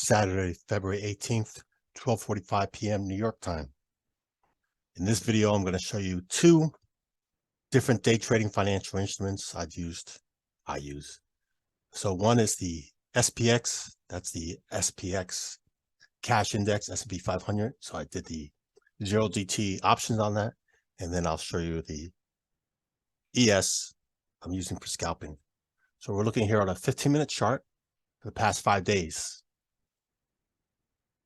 Saturday, February 18th, 12:45 p.m. New York time. In this video, I'm going to show you two different day trading financial instruments I use. So one is the SPX, that's the SPX cash index, S&P 500. So I did the 0DT options on that. And then I'll show you the ES I'm using for scalping. So we're looking here on a 15-minute chart for the past 5 days.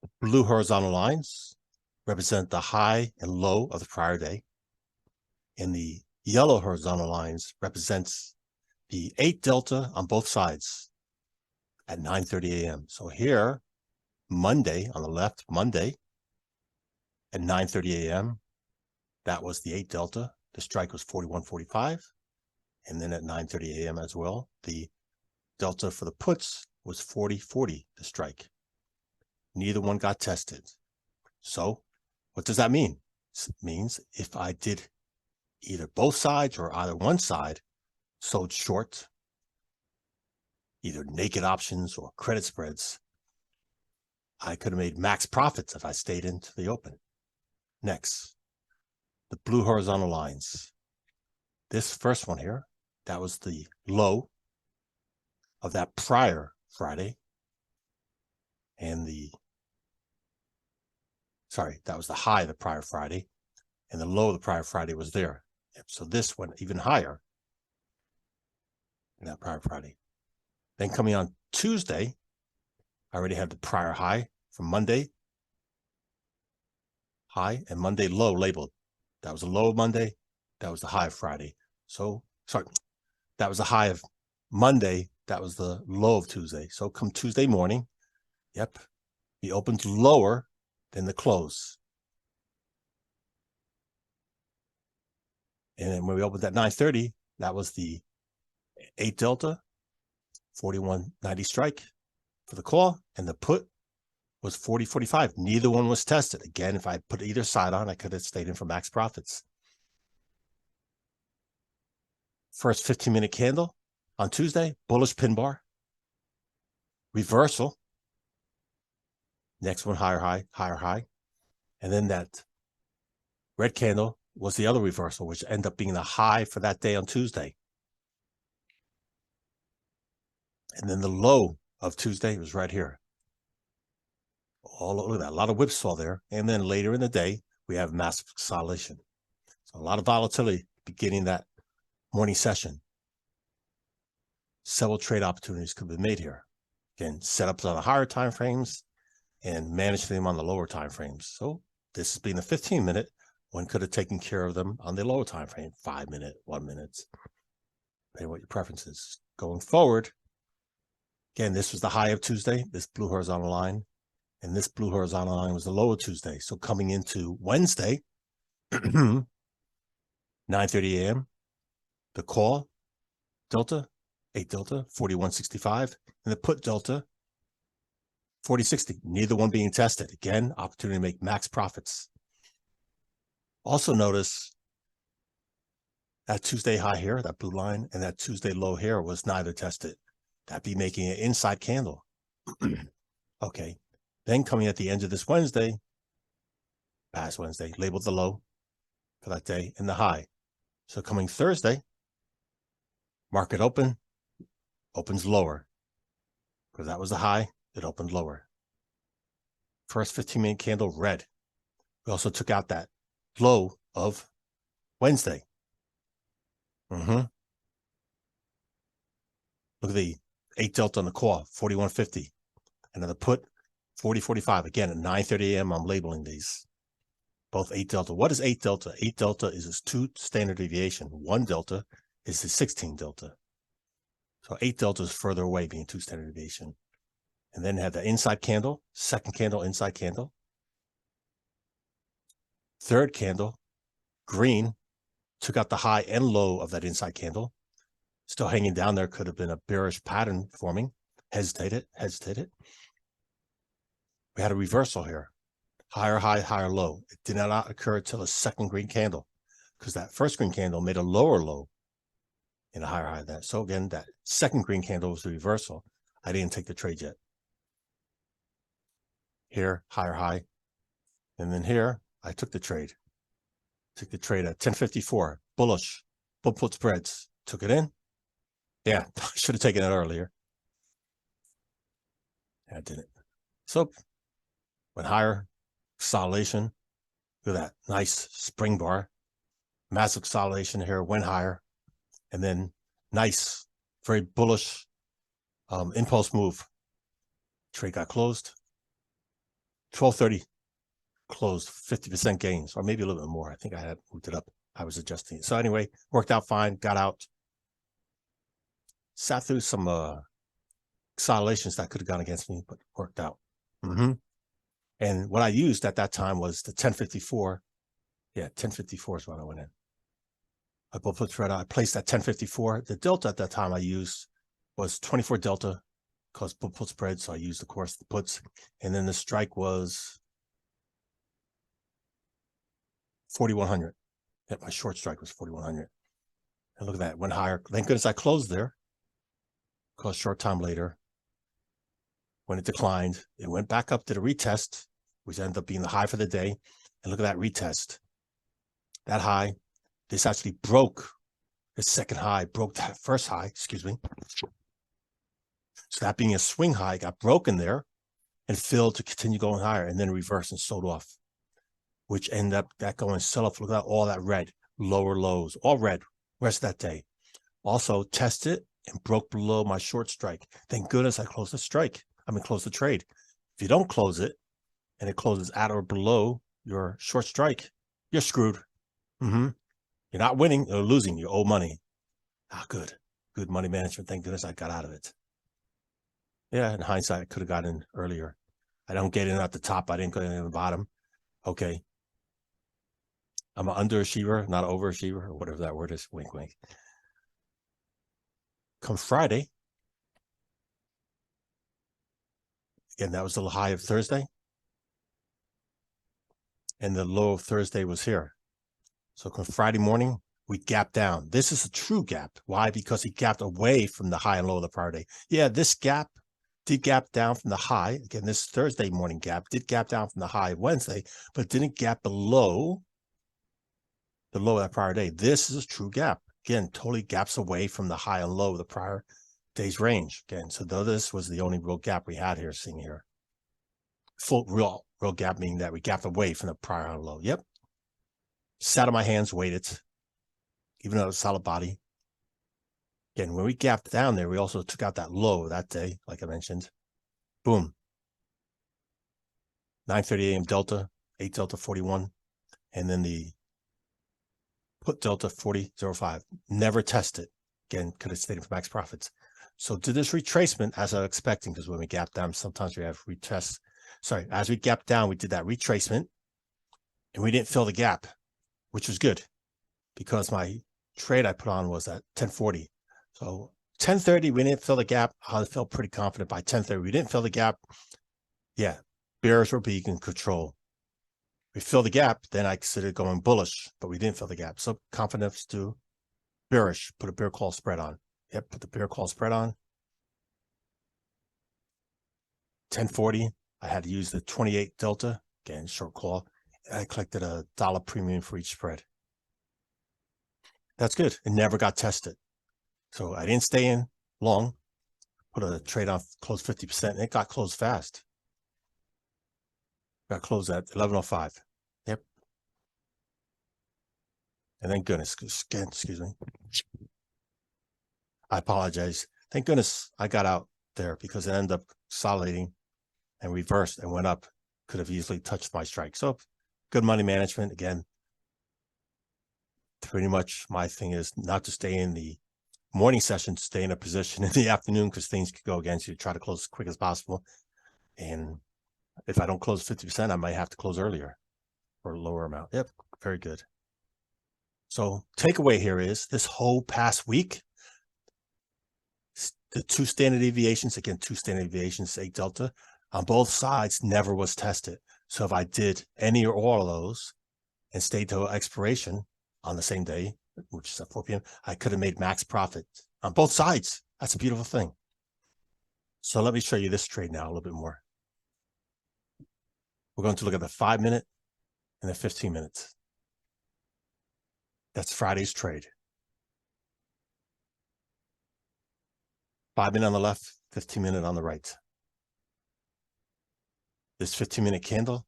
The blue horizontal lines represent the high and low of the prior day. And the yellow horizontal lines represents the 8 delta on both sides at 9:30 a.m. So here, Monday on the left, Monday at 9:30 a.m., that was the 8 delta. The strike was 41.45. And then at 9:30 a.m. as well, the delta for the puts was 40.40, the strike. Neither one got tested. So what does that mean? It means if I did either both sides or either one side sold short, either naked options or credit spreads, I could have made max profits if I stayed into the open. Next, the blue horizontal lines. This first one here, that was the low of that prior Friday. And that was the high of the prior Friday. And the low of the prior Friday was there. So this went even higher than that prior Friday. Then coming on Tuesday, I already had the prior high from Monday. High and Monday low labeled. That was the low of Monday. That was the high of Friday. So, that was the high of Monday. That was the low of Tuesday. So come Tuesday morning, yep, we opened lower than the close. And then when we opened at 9:30, that was the 8 delta, 41.90 strike for the call, and the put was 40.45. Neither one was tested. Again, if I put either side on, I could have stayed in for max profits. First 15-minute candle on Tuesday, bullish pin bar, reversal. Next one, higher high, higher high. And then that red candle was the other reversal, which ended up being the high for that day on Tuesday. And then the low of Tuesday was right here. All over that, a lot of whipsaw there. And then later in the day, we have massive consolidation. So a lot of volatility beginning that morning session. Several trade opportunities could be made here. Again, setups on the higher time frames and manage them on the lower time frames. So this has been a 15-minute. One could have taken care of them on the lower time frame, 5-minute, 1 minute, depending on what your preference is. Going forward, again, this was the high of Tuesday, this blue horizontal line, and this blue horizontal line was the low of Tuesday. So coming into Wednesday, 9:30 a.m., the call delta, 8 delta, 41.65, and the put delta, 40.60, neither one being tested. Again, opportunity to make max profits. Also notice that Tuesday high here, that blue line, and that Tuesday low here was neither tested. That'd be making an inside candle. Okay. Then coming at the end of this Wednesday, past Wednesday, labeled the low for that day and the high. So coming Thursday, market open, opens lower. Because that was the high, it opened lower. First 15-minute candle red. We also took out that low of Wednesday. Look at the 8 delta on the call, 41.50. And then the put, 40.45. Again, at 9:30 a.m., I'm labeling these. Both 8 delta. What is 8 delta? 8 delta is its 2 standard deviation. 1 delta is the 16 delta. So 8 delta is further away, being 2 standard deviation. And then had the inside candle, second candle, inside candle. Third candle, green, took out the high and low of that inside candle. Still hanging down there, could have been a bearish pattern forming. Hesitated. We had a reversal here. Higher high, higher low. It did not occur until the second green candle, because that first green candle made a lower low and a higher high than that. So again, that second green candle was the reversal. I didn't take the trade yet. here, higher high. And then here, I took the trade. Took the trade at 1054, bullish, bull put spreads. Took it in. Yeah, I should have taken it earlier. I didn't. So went higher, consolidation. Look at that, nice spring bar. Massive consolidation here, went higher. And then nice, very bullish impulse move. Trade got closed. 12:30 closed, 50% gains, or maybe a little bit more. I think I had moved it up. I was adjusting it. So anyway, worked out fine, got out. Sat through some consolidations that could have gone against me, but worked out. And what I used at that time was the 1054. Yeah, 1054 is when I went in. I both put thread. I placed at 1054. The delta at that time I used was 24 delta, because put spread. So I used, of course, the puts. And then the strike was 4,100. Yeah, my short strike was 4,100. And look at that, went higher. Thank goodness I closed there, because short time later, when it declined, it went back up to the retest, which ended up being the high for the day. And look at that retest. That high, this actually broke the second high, broke that first high, excuse me. So that being a swing high, got broken there and filled to continue going higher, and then reversed and sold off, which ended up that going sell off. Look at all that red, lower lows, all red rest of that day. Also tested and broke below my short strike. Thank goodness I closed the strike. Close the trade. If you don't close it and it closes at or below your short strike, you're screwed. You're not winning or losing. You owe money. Good money management. Thank goodness I got out of it. Yeah, in hindsight, I could have gotten in earlier. I don't get in at the top. I didn't go in at the bottom. Okay. I'm an underachiever, not an overachiever, or whatever that word is. Wink, wink. Come Friday, again, that was the high of Thursday. And the low of Thursday was here. So come Friday morning, we gapped down. This is a true gap. Why? Because he gapped away from the high and low of the prior day. Yeah, this gap did gap down from the high. Again, this Thursday morning gap did gap down from the high of Wednesday, but didn't gap below the low of that prior day. This is a true gap. Again, totally gaps away from the high and low of the prior day's range. Again, so though this was the only real gap we had here, seeing here. Full real gap, meaning that we gapped away from the prior and low. Yep. Sat on my hands, waited, even though it was solid body. Again, when we gapped down there, we also took out that low that day, like I mentioned. Boom. 9:30 a.m. delta, 8 delta 41, and then the put delta 40.05. Never tested. Again, could have stayed for max profits. So did this retracement as I was expecting, because when we gap down, sometimes we have retests. Sorry, as we gapped down, we did that retracement, and we didn't fill the gap, which was good, because my trade I put on was at 1040. So 1030, we didn't fill the gap. I felt pretty confident by 1030. We didn't fill the gap. Yeah, bears were being in control. We filled the gap, then I considered going bullish, but we didn't fill the gap. So confidence to bearish, put a bear call spread on. Yep, put the bear call spread on. 1040, I had to use the 28 delta, again, short call. I collected $1 premium for each spread. That's good. It never got tested. So I didn't stay in long, put a trade on, closed 50%, and it got closed fast. Got closed at 11:05. Yep. And thank goodness, excuse me. I apologize. Thank goodness I got out there, because it ended up consolidating and reversed and went up. Could have easily touched my strike. So good money management. Again, pretty much my thing is not to stay in the morning session, stay in a position in the afternoon, because things could go against you. Try to close as quick as possible. And if I don't close 50%, I might have to close earlier or a lower amount. Yep, very good. So takeaway here is this whole past week, the 2 standard deviations, again, 2 standard deviations, 8 delta, on both sides never was tested. So if I did any or all of those and stayed till expiration on the same day, which is at 4 p.m., I could have made max profit on both sides. That's a beautiful thing. So let me show you this trade now a little bit more. We're going to look at the 5 minute and the 15 minutes. That's Friday's trade. 5 minute on the left, 15 minute on the right. This 15-minute candle,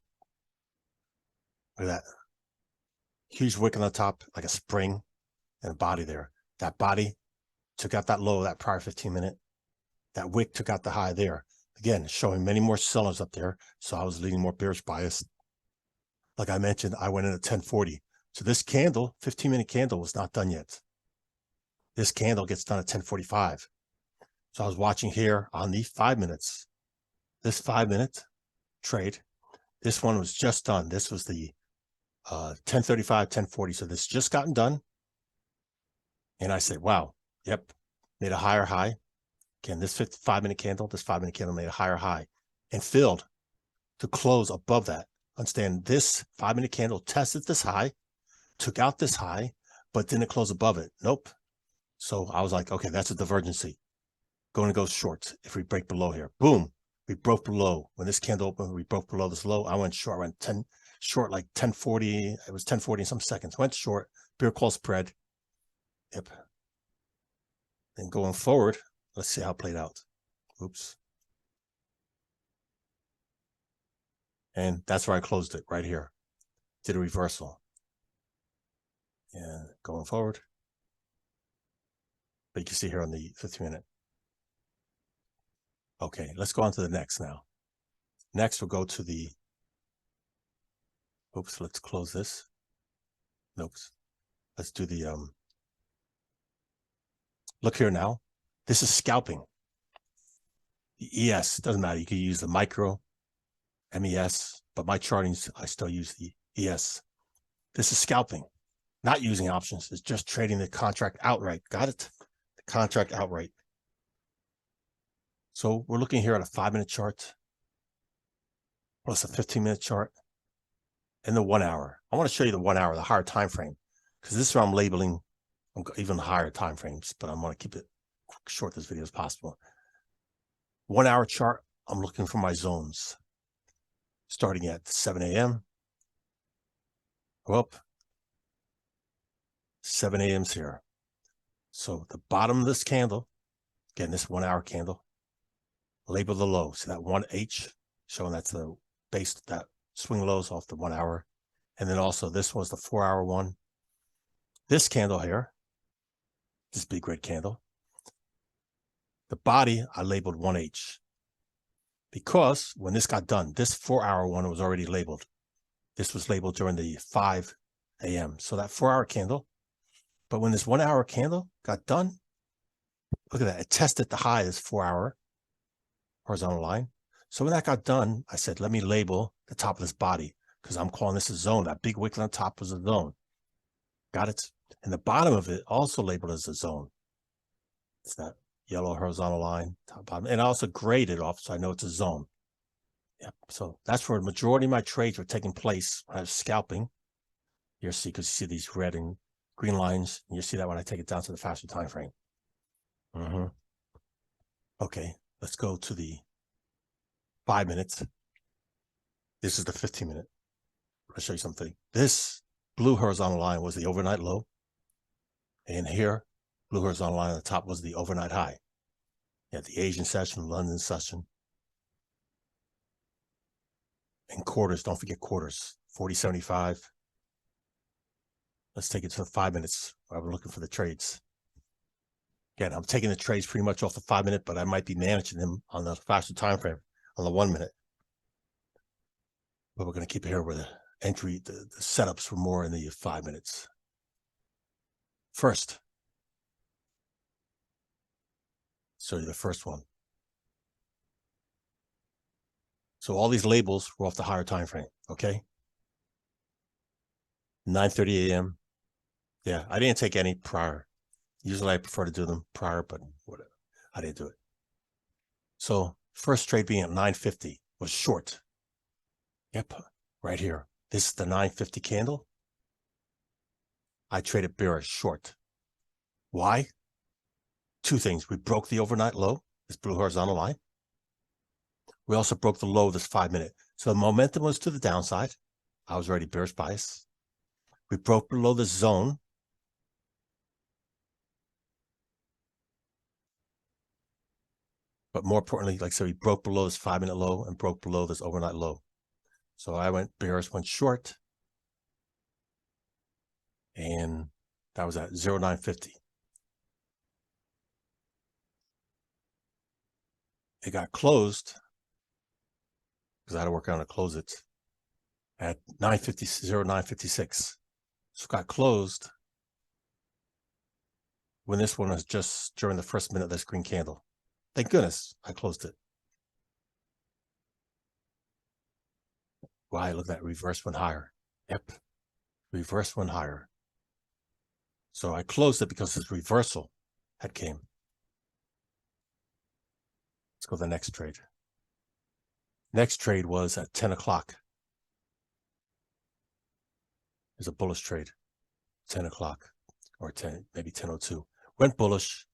look at that. Huge wick on the top, like a spring, and a body there. That body took out that low, that prior 15-minute. That wick took out the high there. Again, showing many more sellers up there. So I was leaning more bearish bias. Like I mentioned, I went in at 1040. So this candle, 15-minute candle, was not done yet. This candle gets done at 1045. So I was watching here on the 5 minutes. This 5 minute trade, this one was just done. This was the 1035, 1040. So this just gotten done. And I said, wow, yep, made a higher high. Again, this 5-minute candle, this 5-minute candle made a higher high and filled to close above that. Understand, this 5-minute candle tested this high, took out this high, but didn't close above it. Nope. So I was like, okay, that's a divergency. Going to go short if we break below here. Boom. We broke below. When this candle opened, we broke below this low. I went short. I went 10 short, like 1040. It was 1040 in some seconds. Went short. Beer call spread. Yep. Then going forward, let's see how it played out. Oops. And that's where I closed it, right here. Did a reversal. And going forward. But you can see here on the 15-minute. Okay, let's go on to the next now. Next, we'll go to the, oops, let's close this. Nope. Let's do the, look here now. This is scalping. The ES, doesn't matter. You can use the micro, MES, but my chartings, I still use the ES. This is scalping, not using options. It's just trading the contract outright. Got it? The contract outright. So we're looking here at a 5-minute chart, plus a 15-minute chart, and the 1 hour. I want to show you the 1 hour, the higher time frame, because this is where I'm labeling even higher time frames, but I'm going to keep it short this video as possible. 1 hour chart, I'm looking for my zones. Starting at 7 a.m. Go up. 7 a.m.'s here. So the bottom of this candle, again, this 1 hour candle, label the low. So that 1H, showing that's the base, that swing lows off the 1 hour. And then also this was the 4 hour one. This candle here, this big red candle, the body I labeled 1H. Because when this got done, this 4 hour one was already labeled. This was labeled during the 5 a.m. So that 4 hour candle. But when this 1 hour candle got done, look at that. It tested the high, this 4 hour horizontal line. So when that got done, I said, let me label the top of this body because I'm calling this a zone. That big wick on the top was a zone. Got it? And the bottom of it also labeled as a zone. It's that yellow horizontal line, top, bottom. And I also graded off so I know it's a zone. Yep. So that's where the majority of my trades were taking place when I was scalping. You'll see, because you see these red and green lines. And you see that when I take it down to the faster time frame. Okay, let's go to the 5 minutes. This is the 15-minute. I'll show you something. This blue horizontal line was the overnight low. And here, blue horizontal line on the top was the overnight high. You had the Asian session, London session. And quarters, don't forget quarters, 40.75. Let's take it to the 5 minutes while we're looking for the trades. Again, I'm taking the trades pretty much off the 5 minute, but I might be managing them on the faster time frame on the 1 minute. But we're going to keep it here with the entry, the setups for more in the 5 minutes. First, show you the first one. So all these labels were off the higher time frame, okay? 9:30 a.m. Yeah, I didn't take any prior. Usually I prefer to do them prior, but whatever. I didn't do it. So first trade being at 9:50 was short. Yep, right here. This is the 9:50 candle. I traded bearish short. Why? Two things. We broke the overnight low, this blue horizontal line. We also broke the low of this 5 minute. So the momentum was to the downside. I was already bearish bias. We broke below the zone. But more importantly, like I said, we broke below this 5-minute low and broke below this overnight low. So I went bearish, went short. And that was at 0.950. It got closed because I had to work on to close it at 0.956. So it got closed when this one was just during the first minute of this green candle. Thank goodness I closed it. Why? Look at that, reverse went higher. Yep, reverse went higher. So I closed it because this reversal had came. Let's go to the next trade. Next trade was at 10 o'clock. There's a bullish trade, 10 o'clock or 10, maybe 10:02. Went bullish.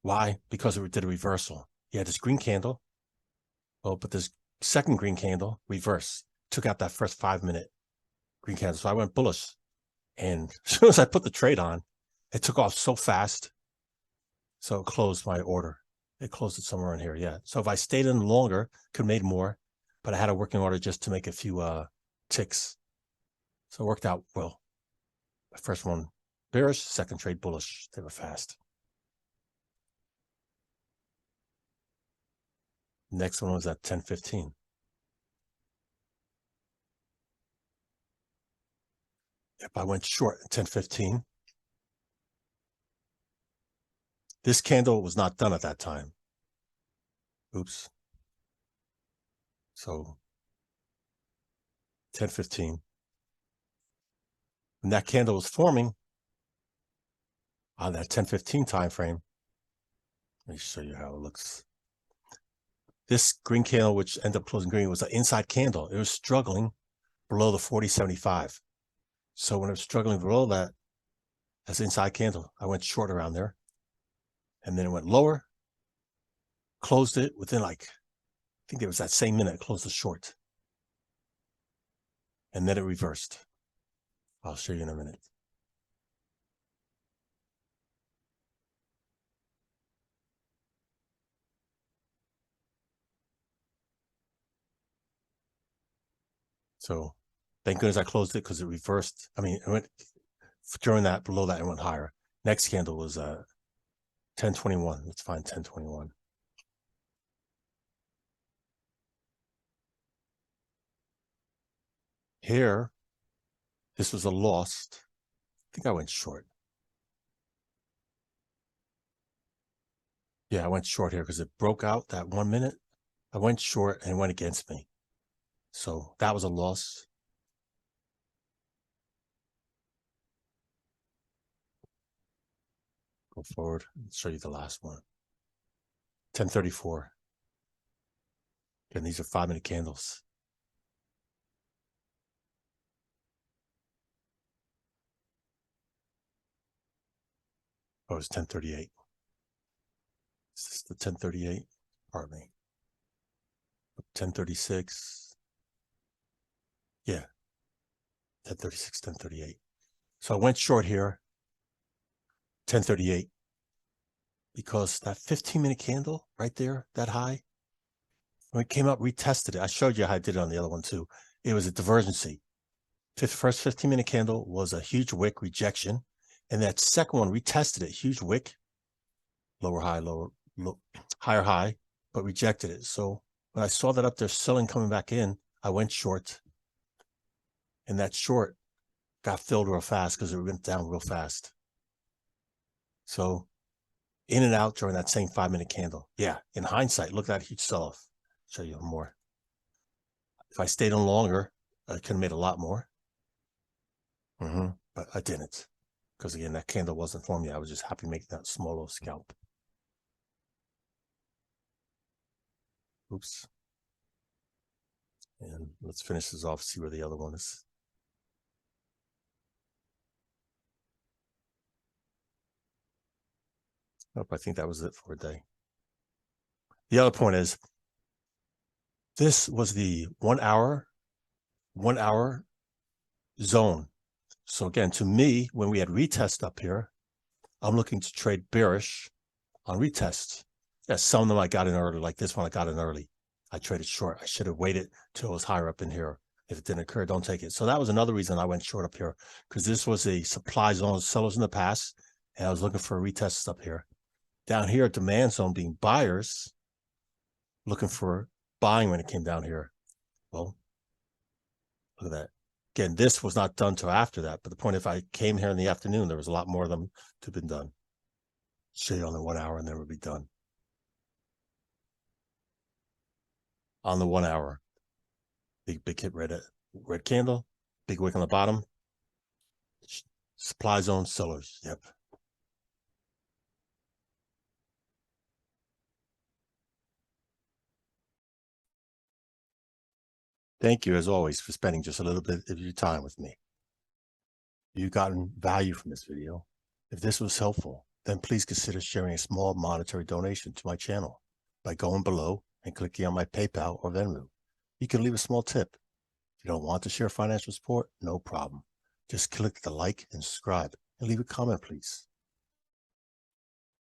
Why? Because it did a reversal. You had this green candle. Well, but this second green candle, reverse, took out that first 5-minute green candle. So I went bullish. And as soon as I put the trade on, it took off so fast. So it closed my order. It closed it somewhere in here. Yeah. So if I stayed in longer, could have made more, but I had a working order just to make a few ticks. So it worked out well. The first one bearish, second trade bullish. They were fast. Next one was at 10:15. If I went short at 10:15, this candle was not done at that time. Oops. So 10:15. When that candle was forming on that 10:15 time frame, let me show you how it looks. This green candle, which ended up closing green, was an inside candle. It was struggling below the 40.75. So when it was struggling below that, as inside candle, I went short around there. And then it went lower, closed it within I think it was that same minute, closed the short. And then it reversed. I'll show you in a minute. So thank goodness I closed it because it reversed. I mean, it went during that, below that, it went higher. Next candle was 10:21. Let's find 10:21. Here, this was a loss. I think I went short. Yeah, I went short here because it broke out that 1 minute. I went short and it went against me. So that was a loss. Go forward and show you the last one. 10:34. And these are 5-minute candles. Oh, it's 10:38. Is this the 10:38? Pardon me. 10:36. Yeah. 10:36, 10:38. So I went short here, 10:38, because that 15-minute candle right there, that high, when it came up, retested it. I showed you how I did it on the other one too. It was a divergency. First 15-minute candle was a huge wick rejection. And that second one retested it, huge wick, lower high, low, higher high, but rejected it. So when I saw that up there selling coming back in, I went short. And that short got filled real fast because it went down real fast. So in and out during that same 5-minute candle. Yeah, in hindsight, look at that huge sell-off. Show you more. If I stayed on longer, I could have made a lot more. But I didn't. Because again, that candle wasn't for me. I was just happy making that small little scalp. Oops. And let's finish this off, see where the other one is. Nope, I think that was it for a day. The other point is, This was the 1 hour zone. So again, to me, when we had retest up here, I'm looking to trade bearish on retests. Yeah, some of them I got in early, like this one I got in early. I traded short. I should have waited till it was higher up in here. If it didn't occur, don't take it. So that was another reason I went short up here, because this was a supply zone of sellers in the past, and I was looking for a retest up here. Down here, demand zone being buyers, looking for buying when it came down here. Well, look at that. Again, this was not done till after that, but the point, if I came here in the afternoon, there was a lot more of them to have been done. Show you on the 1 hour, and then we'll be done. On the 1 hour, big hit red candle, big wick on the bottom. Supply zone sellers. Yep. Thank you, as always, for spending just a little bit of your time with me. If you've gotten value from this video, if this was helpful, then please consider sharing a small monetary donation to my channel by going below and clicking on my PayPal or Venmo. You can leave a small tip. If you don't want to share financial support, no problem. Just click the like and subscribe and leave a comment, please.